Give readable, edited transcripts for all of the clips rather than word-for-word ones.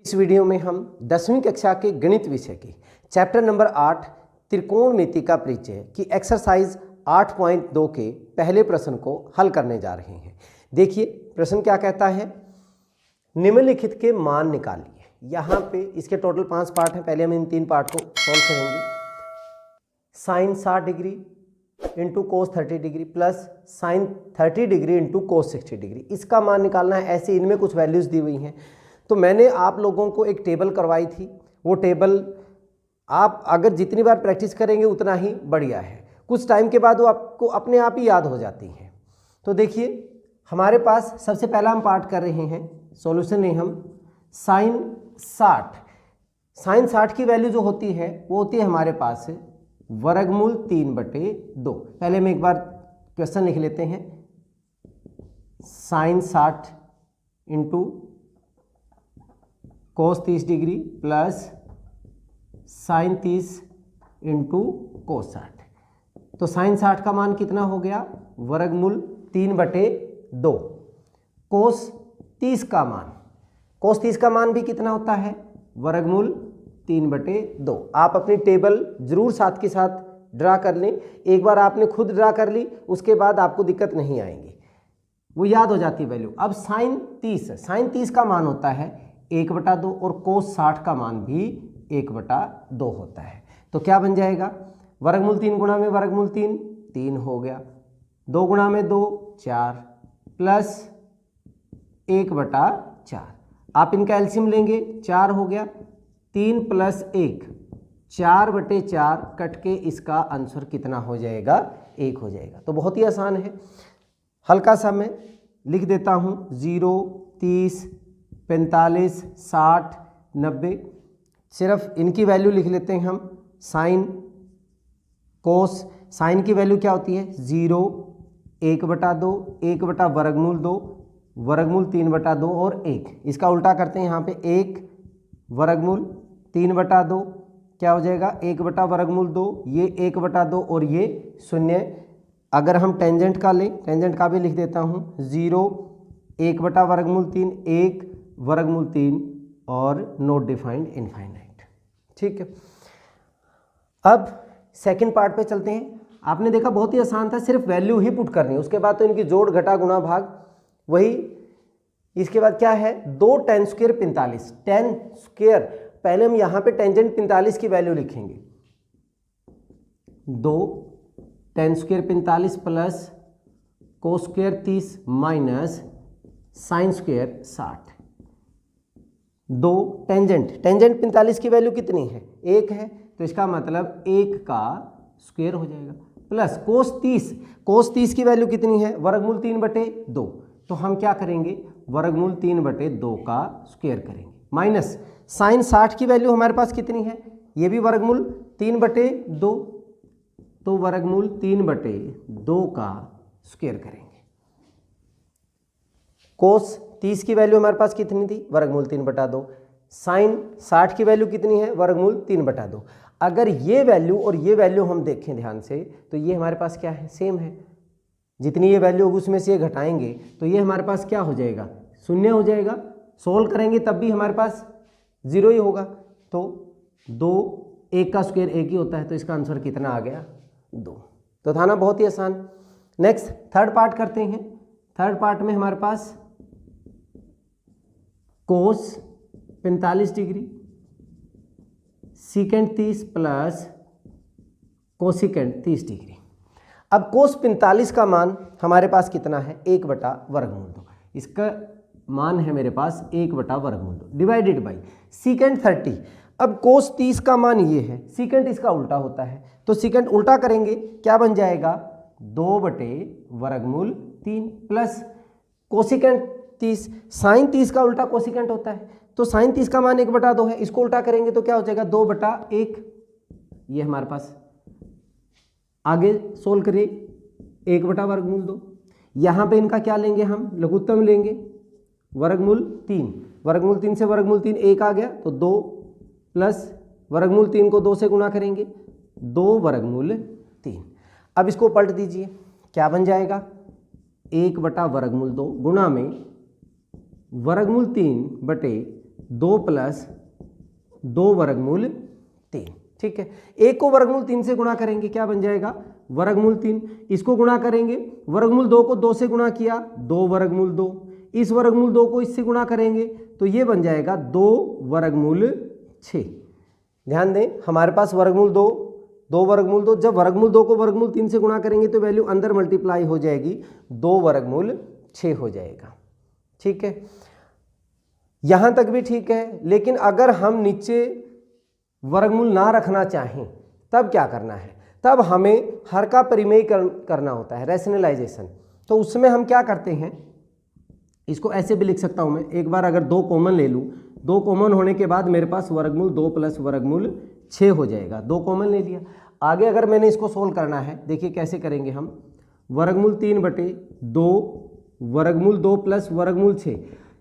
इस वीडियो में हम 10वीं कक्षा के गणित विषय की चैप्टर नंबर 8 त्रिकोणमिति का परिचय की एक्सरसाइज 8.2 के पहले प्रश्न को हल करने जा रहे हैं। देखिए प्रश्न क्या कहता है, निम्नलिखित के मान निकालिए। यहाँ पे इसके टोटल 5 पार्ट हैं, पहले हम इन 3 पार्ट को सॉल्व करेंगे। Sine 60 degree into cos 30 degree plus sine 30 degree into cos 60 degree, इसका मान निकालना है। ऐसे इनमें कुछ वैल्यूज़ दी हुई हैं, तो मैंने आप लोगों को एक टेबल करवाई थी। वो टेबल आप अगर जितनी बार प्रैक्टिस करेंगे उतना ही बढ़िया है, कुछ टाइम के बाद वो आपको अपने आप ही याद हो जाती हैं। तो देखिए हमारे पास सबसे पहला हम पार्ट कर रहे हैं, सॉल्यूशन में हम साइन 60 की वैल्यू जो होती है वो होती है हमारे पास वर्गमूल 3/2। पहले हम एक बार क्वेश्चन लिख लेते हैं, sine 60 into cos 30 degree plus sine 30 into cos 60। तो साइन 60 का मान कितना हो गया, वर्गमूल 3/2। कोस 30 का मान भी कितना होता है, वर्गमूल 3/2। आप अपनी टेबल जरूर साथ के साथ ड्रा कर लें। एक बार आपने खुद ड्रा कर ली उसके बाद आपको दिक्कत नहीं आएगी, वो याद हो जाती है वैल्यू। अब साइन 30 का मान होता है 1/2 और कोस 60 का मान भी 1/2 होता है। तो क्या बन जाएगा, वर्गमूल 3 गुणा में वर्गमूल 3 हो गया, 2 गुणा में 2 4 प्लस 1/4। आप इनका एलसीएम लेंगे 4 हो गया, 3 प्लस 1 4/4 कट के इसका आंसर कितना हो जाएगा, 1 हो जाएगा। तो बहुत ही आसान है। हल्का सा मैं लिख देता हूँ 0 30 45 60 90, सिर्फ इनकी वैल्यू लिख लेते हैं हम। साइन कोस, साइन की वैल्यू क्या होती है 0 1/2 1/वर्गमूल 2 वर्गमूल 3/2 और 1। इसका उल्टा करते हैं, यहाँ पे 1 वर्गमूल 3/2 क्या हो जाएगा 1/वर्गमूल 2, ये 1/2 और ये 0। अगर हम टेंजेंट का लें, टेंजेंट का भी लिख देता हूँ 0 1/वर्गमूल 3 1 वर्गमूल 3 और नॉट डिफाइंड इनफाइनाइट। ठीक है, अब सेकंड पार्ट पे चलते हैं। आपने देखा बहुत ही आसान था, सिर्फ वैल्यू ही पुट करनी है, उसके बाद तो इनकी जोड़ घटा गुणा भाग वही। इसके बाद क्या है 2 tan² 45, tan²। पहले हम यहाँ पे टेंजेंट 45 की वैल्यू लिखेंगे, 2 tan² 45 plus cos² 30 minus sin² 60। 2 tangent 45 की वैल्यू कितनी है 1 है, तो इसका मतलब 1 का स्क्वायर हो जाएगा, प्लस cos 30 की वैल्यू कितनी है वर्गमूल 3/2। तो हम क्या करेंगे, वर्गमूल 3/2 का स्क्वायर करेंगे, माइनस साइन 60 की वैल्यू हमारे पास कितनी है, ये भी वर्गमूल 3/2। तो वर्गमूल 3/2 का स्क्वायर करेंगे। कोस 30 की वैल्यू हमारे पास कितनी थी, वर्गमूल 3/2। साइन 60 की वैल्यू कितनी है, वर्गमूल 3/2। अगर ये वैल्यू और ये वैल्यू हम देखें ध्यान से, तो ये हमारे पास क्या है, सेम है। जितनी ये वैल्यू होगी उसमें से ये घटाएंगे तो ये हमारे पास क्या हो जाएगा, 0 हो जाएगा। सोल्व करेंगे तब भी हमारे पास 0 ही होगा। तो 2 1 का स्क्वायर 1 ही होता है, तो इसका आंसर कितना आ गया 2। तो था ना बहुत ही आसान। नेक्स्ट थर्ड पार्ट करते हैं। थर्ड पार्ट में हमारे पास कोस 45 डिग्री सीकेंड 30 प्लस कोसिकेंड 30 डिग्री। अब कोस 45 का मान हमारे पास कितना है, 1/वर्गमूल 2। इसका मान है मेरे पास 1/वर्गमूल 2 डिवाइडेड बाई सीकेंड 30। अब कोस 30 का मान ये है, सीकेंड इसका उल्टा होता है, तो सीकेंड उल्टा करेंगे क्या बन जाएगा 2/वर्गमूल 3 प्लस कोसिकेंड 30। साइन 30 का उल्टा कोसिकेंट होता है, तो साइन 30 का मान 1/2 है, इसको उल्टा करेंगे तो क्या हो जाएगा 2/1। ये हमारे पास आगे सोल्व करिए 1/वर्गमूल 2। यहाँ पे इनका क्या लेंगे हम, लघुत्तम लेंगे, वर्गमूल 3। वर्गमूल 3 से वर्गमूल 3 1 आ गया, तो 2 प्लस वर्गमूल 3 को 2 से गुणा करेंगे 2/3। अब इसको पलट दीजिए, क्या बन जाएगा 1/वर्गमूल 2 गुणा में वर्गमूल 3 2 प्लस 2 वर्गमूल 3। ठीक है, एक को वर्गमूल 3 से गुणा करेंगे, क्या बन जाएगा? वर्गमूल 3। इसको गुणा करेंगे, वर्गमूल 2 को 2 से गुणा किया, 2 वर्गमूल 2। इस वर्गमूल 2 को इससे गुणा करेंगे तो ये बन जाएगा 2 वर्गमूल 6। ध्यान दें, हमारे पास वर्गमूल 2 वर्गमूल 2, जब वर्गमूल 2 को वर्गमूल 3 से गुणा करेंगे तो वैल्यू अंदर मल्टीप्लाई हो जाएगी, 2 वर्गमूल 6 हो जाएगा। ठीक है, यहां तक भी ठीक है। लेकिन अगर हम नीचे वर्गमूल ना रखना चाहें तब क्या करना है? तब हमें हर का परिमेय करना होता है, रैशनलाइजेशन। तो उसमें हम क्या करते हैं, इसको ऐसे भी लिख सकता हूं मैं, एक बार अगर 2 कॉमन ले लूं, 2 कॉमन होने के बाद मेरे पास वर्गमूल 2 प्लस वर्गमूल 6 हो जाएगा। 2 कॉमन ले लिया। आगे अगर मैंने इसको सोल्व करना है, देखिए कैसे करेंगे हम। वर्गमूल 3/2 वर्गमूल 2 प्लस वर्गमूल 6,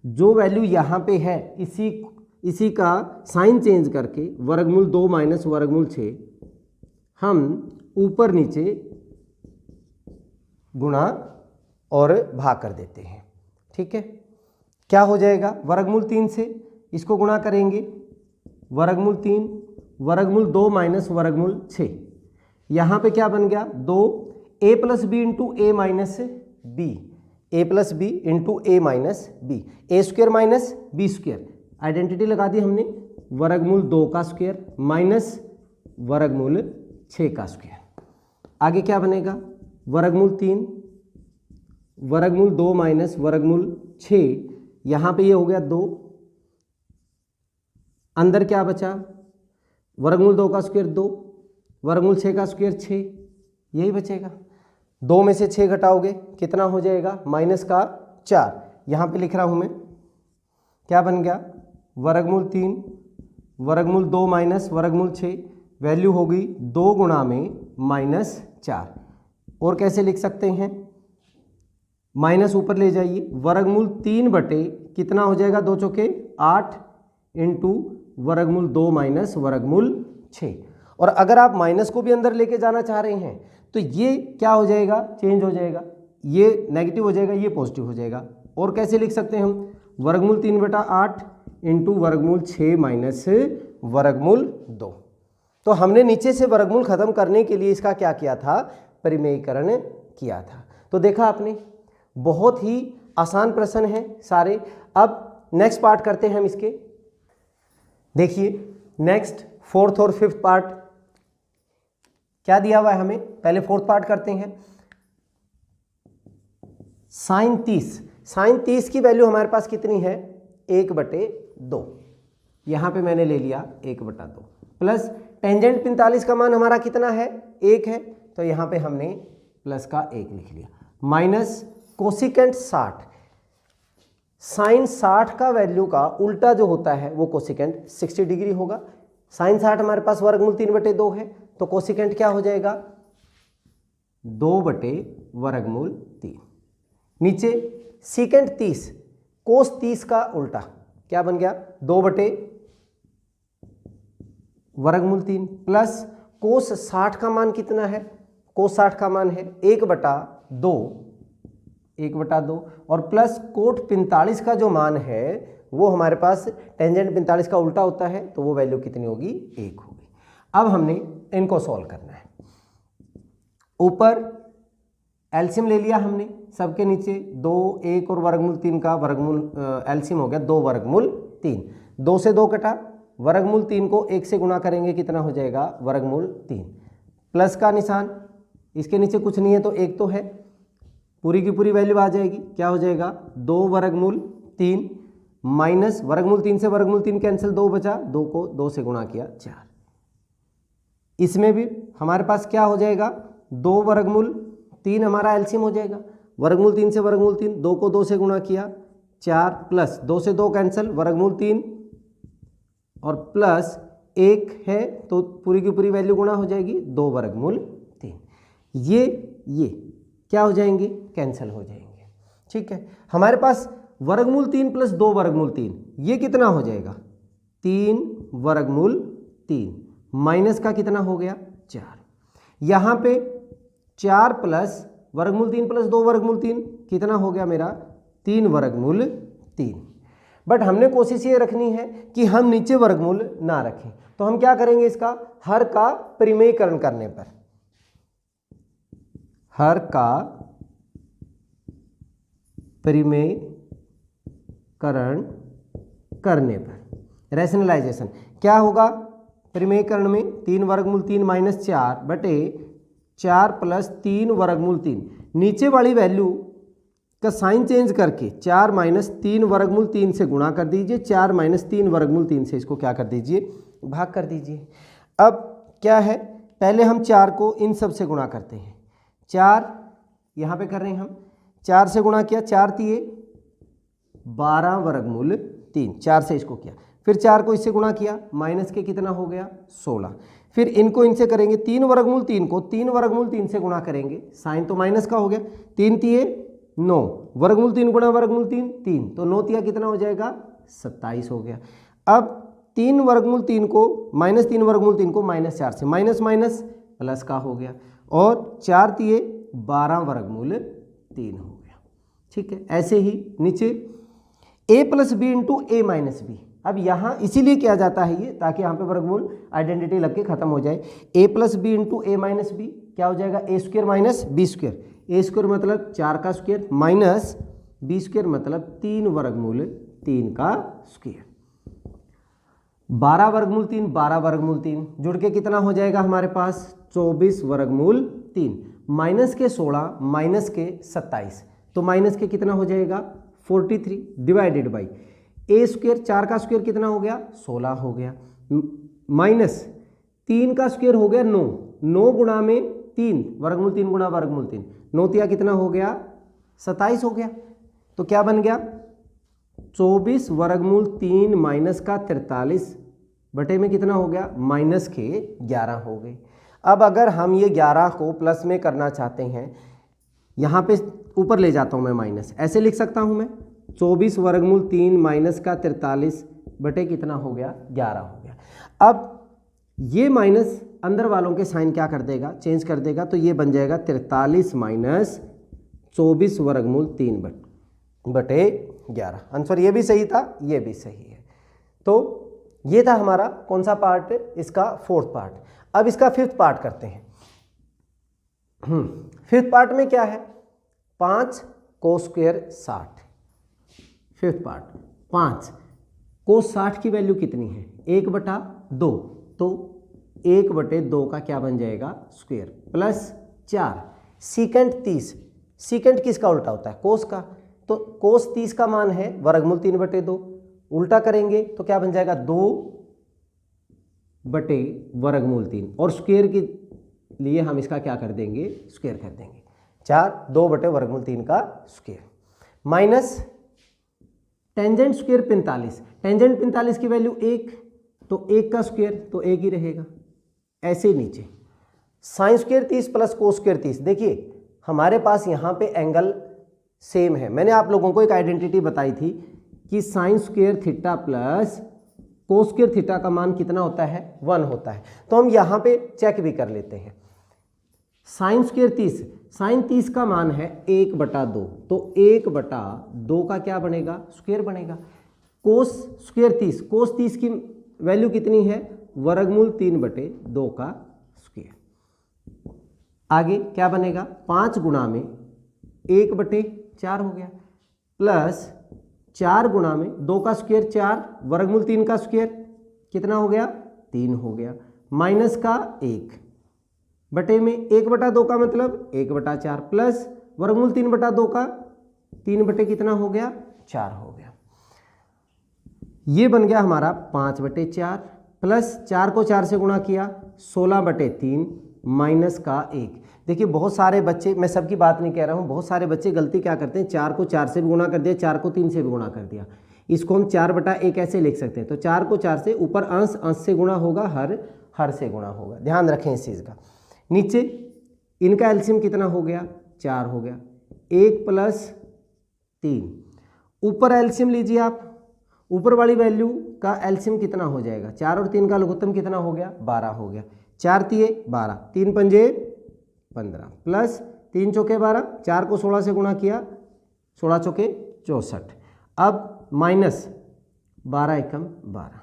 जो वैल्यू यहाँ पे है इसी का साइन चेंज करके वर्गमूल 2 माइनस वर्गमूल 6 हम ऊपर नीचे गुणा और भाग कर देते हैं। ठीक है, क्या हो जाएगा? वर्गमूल 3 से इसको गुणा करेंगे, वर्गमूल 3 वर्गमूल 2 माइनस वर्गमूल 6। यहाँ पे क्या बन गया? 2a plus B into A minus B, a plus B into A minus B, A square minus B square, identity लगा दी हमने, वर्गमूल 2 का स्क्वायर माइनस वर्गमूल 6 का स्क्वायर। आगे क्या बनेगा? वर्गमूल 3 वर्गमूल 2 माइनस वर्गमूल 6, यहाँ पे ये हो गया 2, अंदर क्या बचा? वर्गमूल 2 का स्क्वायर 2, वर्गमूल 6 का स्क्वायर 6, यही बचेगा। 2 में से 6 घटाओगे कितना हो जाएगा? माइनस का 4। यहाँ पे लिख रहा हूँ मैं, क्या बन गया? वर्गमूल 3 वर्गमूल 2 माइनस वर्गमूल 6, वैल्यू होगी 2 गुणा में माइनस 4। और कैसे लिख सकते हैं? माइनस ऊपर ले जाइए, वर्गमूल 3 बटे कितना हो जाएगा? 2 चौके 8 इंटू वर्गमूल 2 माइनस वर्गमूल 6। और अगर आप माइनस को भी अंदर लेके जाना चाह रहे हैं तो ये क्या हो जाएगा? चेंज हो जाएगा, ये नेगेटिव हो जाएगा, ये पॉजिटिव हो जाएगा। और कैसे लिख सकते हैं हम? वर्गमूल 3/8 इंटू वर्गमूल 6 माइनस वर्गमूल 2। तो हमने नीचे से वर्गमूल खत्म करने के लिए इसका क्या किया था? परिमेयीकरण किया था। तो देखा आपने, बहुत ही आसान प्रश्न है सारे। अब नेक्स्ट पार्ट करते हैं हम इसके। देखिए नेक्स्ट 4th और 5th पार्ट क्या दिया हुआ है हमें। पहले 4th पार्ट करते हैं। साइन 30 की वैल्यू हमारे पास कितनी है? 1/2। यहां पे मैंने ले लिया 1/2 प्लस टेंजेंट 45 का मान हमारा कितना है? 1 है, तो यहां पे हमने प्लस का 1 लिख लिया, माइनस कोसिकेंट 60। साइन 60 का वैल्यू का उल्टा जो होता है वो कोसिकेंट 60 डिग्री होगा। साइन 60 हमारे पास वर्गमूल 3/2 है, तो कोसिकेंट क्या हो जाएगा? 2/वर्गमूल 3। नीचे सीकेंट 30, कोस 30 का उल्टा क्या बन गया? 2/वर्गमूल 3 प्लस कोस 60 का मान कितना है? कोस 60 का मान है 1/2 और प्लस कोट 45 का जो मान है वो हमारे पास टेंजेंट 45 का उल्टा होता है, तो वो वैल्यू कितनी होगी? 1 होगी। अब हमने इनको सॉल्व करना है। ऊपर एलसीएम ले लिया हमने, सबके नीचे 2, 1 और वर्गमूल 3 का वर्गमूल एलसीएम हो गया 2 वर्गमूल 3। 2 से 2 कटा, वर्गमूल 3 को 1 से गुणा करेंगे कितना हो जाएगा? वर्गमूल 3। प्लस का निशान, इसके नीचे कुछ नहीं है तो 1 तो है, पूरी की पूरी वैल्यू आ जाएगी। क्या हो जाएगा? 2 वर्गमूल 3 माइनस वर्गमूल 3 से वर्गमूल 3 कैंसिल, 2 बचा, 2 को 2 से गुणा किया 4। इसमें भी हमारे पास क्या हो जाएगा? 2 वर्गमूल 3 हमारा एलसीएम हो जाएगा। वर्गमूल 3 से वर्गमूल 3, 2 को 2 से गुणा किया 4 प्लस 2 से 2 कैंसिल, वर्गमूल 3 और प्लस 1 है तो पूरी की पूरी वैल्यू गुणा हो जाएगी 2 वर्गमूल 3। ये क्या हो जाएंगे? कैंसिल हो जाएंगे। ठीक है, हमारे पास वर्गमूल 3 प्लस 2 वर्गमूल 3, ये कितना हो जाएगा? 3 वर्गमूल 3 माइनस का कितना हो गया? 4। यहाँ पे 4 प्लस वर्गमूल 3 प्लस 2 वर्गमूल 3 कितना हो गया मेरा? 3 वर्गमूल 3 बट हमने कोशिश ये रखनी है कि हम नीचे वर्गमूल ना रखें। तो हम क्या करेंगे, इसका हर का परिमेयकरण करने पर, हर का परिमेयकरण करने पर रैशनलाइजेशन क्या होगा, परिमेयकरण में 3 वर्गमूल 3 माइनस 4 बटे 4 प्लस 3 वर्गमूल 3, नीचे वाली वैल्यू का साइन चेंज करके 4 माइनस 3 वर्गमूल 3 से गुणा कर दीजिए, 4 माइनस 3 वर्गमूल 3 से इसको क्या कर दीजिए, भाग कर दीजिए। अब क्या है, पहले हम 4 को इन सब से गुणा करते हैं, 4 यहाँ पे कर रहे हैं हम, 4 से गुणा किया, 4 तिये 12 वर्गमूल 3, 4 से इसको किया, फिर 4 को इससे गुणा किया, माइनस के कितना हो गया 16, फिर इनको इनसे करेंगे, 3 वर्गमूल 3 को 3 वर्गमूल 3 से गुणा करेंगे, साइन तो माइनस का हो गया, 3 तिये 9, वर्गमूल 3 गुणा वर्गमूल 3 3, तो 9 तिया कितना हो जाएगा 27 हो गया। अब 3 वर्गमूल 3 को माइनस 3 वर्गमूल 3 को माइनस 4 से, माइनस माइनस प्लस का हो गया, और 4 तिये 12 वर्गमूल 3 हो गया। ठीक है, ऐसे ही नीचे a plus B into A minus B, अब यहाँ इसीलिए किया जाता है ये, ताकि यहाँ पे वर्गमूल आइडेंटिटी लग के खत्म हो जाए। a plus B into A minus B क्या हो जाएगा, A square minus B square, A square मतलब 4 का स्क्वायर माइनस बी स्क्वायर मतलब 3 वर्गमूल 3 का स्क्वायर, 12 वर्गमूल 3 12 वर्गमूल 3 जुड़ के कितना हो जाएगा हमारे पास 24 वर्गमूल 3, माइनस के 16 माइनस के 27, तो माइनस के कितना हो जाएगा 43 डिवाइडेड बाई ए स्क्वायर, 4 का स्क्वायर कितना हो गया 16 हो गया, माइनस 3 का स्क्वायर हो गया 9, 9 गुणा में 3 वर्गमूल 3 गुणा वर्गमूल 3, 9 तिया कितना हो गया 27 हो गया, तो क्या बन गया 24 वर्गमूल 3 माइनस का 43 बटे में कितना हो गया माइनस के 11 हो गए। अब अगर हम ये 11 को प्लस में करना चाहते हैं, यहाँ पे ऊपर ले जाता हूँ मैं माइनस, ऐसे लिख सकता हूँ मैं 24 वर्गमूल 3 माइनस का 43 बटे कितना हो गया 11 हो गया। अब ये माइनस अंदर वालों के साइन क्या कर देगा, चेंज कर देगा, तो ये बन जाएगा 43 माइनस 24 वर्गमूल 3 बटे 11। आंसर ये भी सही था, ये भी सही है। तो ये था हमारा कौन सा पार्ट, इसका 4th पार्ट। अब इसका 5th पार्ट करते हैं। 5th पार्ट में क्या है, 5 कोस स्क्वायर 60। 5th पार्ट 5 कोस 60 की वैल्यू कितनी है 1/2, तो 1/2 का क्या बन जाएगा स्क्वायर प्लस 4 सीकेंट 30, सीकेंट किसका उल्टा होता है कोस का, तो कोस 30 का मान है वर्गमूल 3/2, उल्टा करेंगे तो क्या बन जाएगा 2/वर्गमूल 3, और स्क्वायर के लिए हम इसका क्या कर देंगे स्क्वायर कर देंगे, 4 2/वर्गमूल 3 का square, minus tangent square 45, tangent 45 की वैल्यू 1, तो 1 का स्क्वायर तो 1 ही रहेगा। ऐसे नीचे sine square 30 plus cos square 30, देखिए हमारे पास यहाँ पे एंगल सेम है। मैंने आप लोगों को एक आइडेंटिटी बताई थी कि sine square theta plus cos square theta का मान कितना होता है 1 होता है, तो हम यहाँ पे चेक भी कर लेते हैं। साइन स्क्वायर 30, साइन 30 का मान है 1/2, तो 1/2 का क्या बनेगा स्क्वायर बनेगा। कोस स्क्वायर 30, कोस 30 की वैल्यू कितनी है वर्गमूल 3/2 का स्क्वायर। आगे क्या बनेगा 5 गुणा में 1/4 हो गया, प्लस 4 गुणा में 2 का स्क्वायर 4 वर्गमूल 3 का स्क्वायर कितना हो गया 3 हो गया, माइनस का 1 बटे में 1/2 का मतलब 1/4 प्लस वर्गमूल 3/2 का 3 बटे कितना हो गया 4 हो गया। ये बन गया हमारा 5/4 प्लस 4 को 4 से गुणा किया 16/3 माइनस का 1। देखिए बहुत सारे बच्चे, मैं सबकी बात नहीं कह रहा हूँ, बहुत सारे बच्चे गलती क्या करते हैं 4 को 4 से भी गुणा कर दिया, 4 को 3 से भी गुणा कर दिया। इसको हम 4/1 ऐसे लिख सकते हैं, तो 4 को 4 से ऊपर अंश अंश से गुणा होगा, हर से गुणा होगा, ध्यान रखें इस चीज़ का। नीचे इनका एलसीएम कितना हो गया 4 हो गया, 1 + 3, ऊपर एलसीएम लीजिए आप, ऊपर वाली वैल्यू का एलसीएम कितना हो जाएगा 4 और 3 का लघुत्तम कितना हो गया 12 हो गया, 4 × 3 = 12, 3 × 5 = 15 प्लस 3 × 4 = 12, 4 को 16 से गुणा किया 16 × 4 = 64। अब माइनस 12 एकम 12।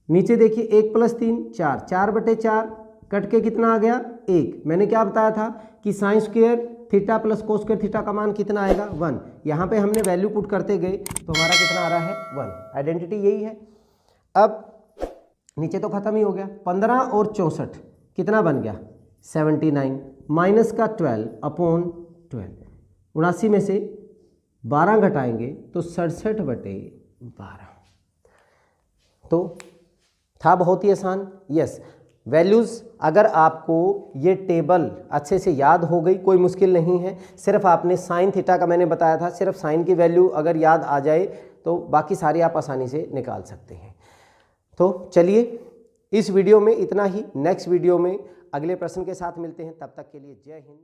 नीचे देखिए 1 + 3 4, 4/4 कट के कितना आ गया 1। मैंने क्या बताया था कि sine square theta plus cos square theta का मान कितना आएगा 1। यहाँ पे हमने वैल्यू पुट करते गए तो हमारा कितना आ रहा है 1। आइडेंटिटी यही है। अब नीचे तो खत्म ही हो गया। 15 और 64 कितना बन गया 79 माइनस का 12/12। 79 में से 12 घटाएंगे तो 67/12। तो था बहुत ही आसान। यस, वैल्यूज़ अगर आपको ये टेबल अच्छे से याद हो गई, कोई मुश्किल नहीं है। सिर्फ आपने साइन थीटा का मैंने बताया था, सिर्फ साइन की वैल्यू अगर याद आ जाए तो बाकी सारी आप आसानी से निकाल सकते हैं। तो चलिए इस वीडियो में इतना ही। नेक्स्ट वीडियो में अगले प्रश्न के साथ मिलते हैं। तब तक के लिए जय हिंद।